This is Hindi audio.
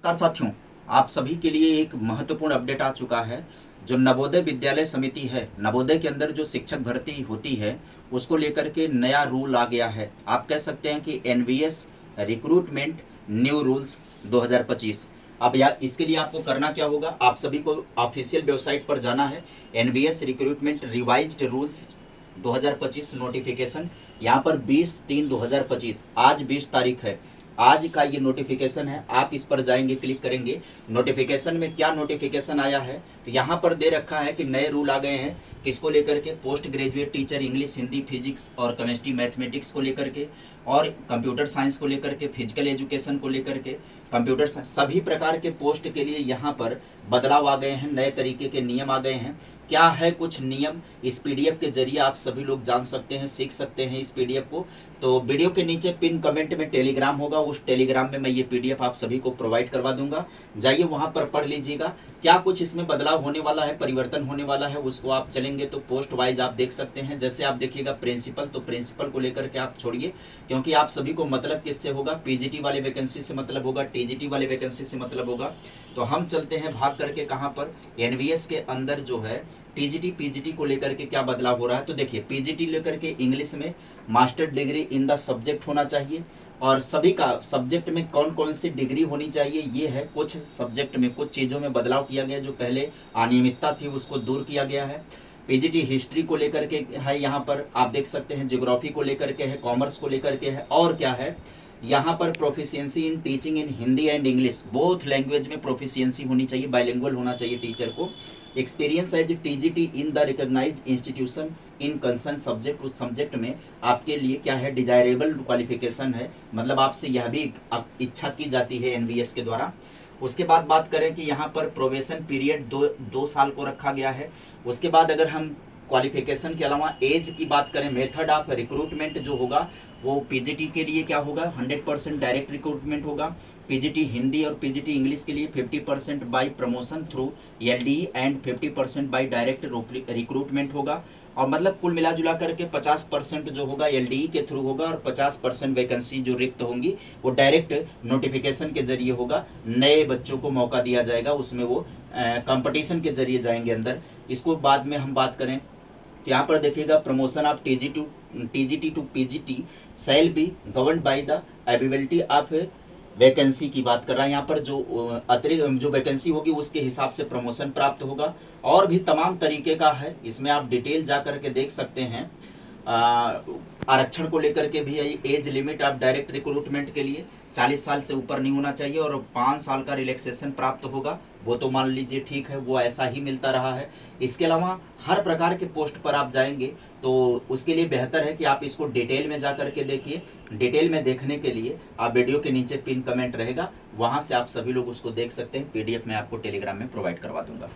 नमस्कार साथियों, आप सभी के लिए एक महत्वपूर्ण अपडेट आ चुका है। जो नवोदय विद्यालय समिति है, नवोदय के अंदर जो शिक्षक भर्ती होती है उसको लेकर के नया रूल आ गया है। आप कह सकते हैं कि एनवीएस रिक्रूटमेंट न्यू रूल्स 2025। अब यार इसके लिए आपको करना क्या होगा, आप सभी को ऑफिशियल वेबसाइट पर जाना है। NVS recruitment revised rules 2025 notification, यहाँ पर 20/3/2025, आज 20 तारीख है, आज का ये नोटिफिकेशन है। आप इस पर जाएंगे, क्लिक करेंगे। नोटिफिकेशन में क्या नोटिफिकेशन आया है तो यहाँ पर दे रखा है कि नए रूल आ गए हैं। किसको लेकर के? Post graduate teacher English, Hindi, physics और केमिस्ट्री, मैथमेटिक्स को लेकर के, और कंप्यूटर साइंस को लेकर के, फिजिकल एजुकेशन को लेकर के, कंप्यूटर सभी प्रकार के पोस्ट के लिए यहाँ पर बदलाव आ गए हैं। नए तरीके के नियम आ गए हैं। क्या है कुछ नियम, इस पीडीएफ के जरिए आप सभी लोग जान सकते हैं, सीख सकते हैं इस पीडीएफ को। तो वीडियो के नीचे पिन कमेंट में टेलीग्राम होगा, उस टेलीग्राम में मैं ये पीडीएफ आप सभी को प्रोवाइड करवा दूंगा। जाइए वहां पर पढ़ लीजिएगा क्या कुछ इसमें बदलाव होने वाला है, परिवर्तन होने वाला है। उसको आप चलेंगे तो पोस्ट वाइज आप देख सकते हैं। जैसे आप देखिएगा प्रिंसिपल, तो प्रिंसिपल को लेकर के आप छोड़िए, क्योंकि आप सभी को मतलब किससे होगा? पीजीटी वाले वैकेंसी से मतलब होगा, टीजीटी वाले वैकेंसी से मतलब होगा। तो हम चलते हैं भाग करके कहाँ पर, एनवीएस के अंदर जो है टीजीटी पीजीटी को लेकर के क्या बदलाव हो रहा है। तो देखिए पीजीटी लेकर के इंग्लिश में master degree in the subject होना चाहिए, और सभी का सब्जेक्ट में कौन कौन सी डिग्री होनी चाहिए ये है। कुछ सब्जेक्ट में कुछ चीज़ों में बदलाव किया गया, जो पहले अनियमितता थी उसको दूर किया गया है। पीजीटी हिस्ट्री को लेकर के है, यहाँ पर आप देख सकते हैं, ज्योग्राफी को लेकर के है, कॉमर्स को लेकर के है, और क्या है यहाँ पर proficiency in teaching in Hindi and English, both language में प्रोफिशिएंसी होनी चाहिए, बाइलिंगुअल होना चाहिए टीचर को। Experience as TGT in the recognised institution in concern subject, उस सब्जेक्ट में आपके लिए क्या है, डिजायरेबल क्वालिफिकेशन है, मतलब आपसे यह भी इच्छा की जाती है एनवीएस के द्वारा। उसके बाद बात करें कि यहाँ पर प्रोबेशन पीरियड दो साल को रखा गया है। उसके बाद अगर हम क्वालिफिकेशन के अलावा एज की बात करें, मेथड ऑफ रिक्रूटमेंट जो होगा वो पीजीटी के लिए क्या होगा, 100% डायरेक्ट रिक्रूटमेंट होगा। पीजीटी हिंदी और पीजीटी इंग्लिश के लिए 50% by promotion through LDE and 50% by direct recruitment होगा। और मतलब कुल मिला जुला करके 50% जो होगा एलडीई के थ्रू होगा, और 50% वैकेंसी जो रिक्त होंगी वो डायरेक्ट नोटिफिकेशन के जरिए होगा। नए बच्चों को मौका दिया जाएगा, उसमें वो कंपटीशन के जरिए जाएंगे अंदर। इसको बाद में हम बात करें तो यहाँ पर देखिएगा, promotion of TGT to PGT shall be governed by the availability of vacancy की बात कर रहा है। यहाँ पर जो अतिरिक्त जो वैकेंसी होगी उसके हिसाब से प्रमोशन प्राप्त होगा, और भी तमाम तरीके का है। इसमें आप डिटेल जा कर के देख सकते हैं। आरक्षण को लेकर के भी age limit of direct recruitment के लिए 40 साल से ऊपर नहीं होना चाहिए, और 5 साल का रिलैक्सेशन प्राप्त होगा। वो तो मान लीजिए ठीक है, वो ऐसा ही मिलता रहा है। इसके अलावा हर प्रकार के पोस्ट पर आप जाएंगे तो उसके लिए बेहतर है कि आप इसको डिटेल में जा करके देखिए। डिटेल में देखने के लिए आप वीडियो के नीचे पिन कमेंट रहेगा, वहाँ से आप सभी लोग उसको देख सकते हैं। पीडीएफ मैं आपको टेलीग्राम में प्रोवाइड करवा दूंगा।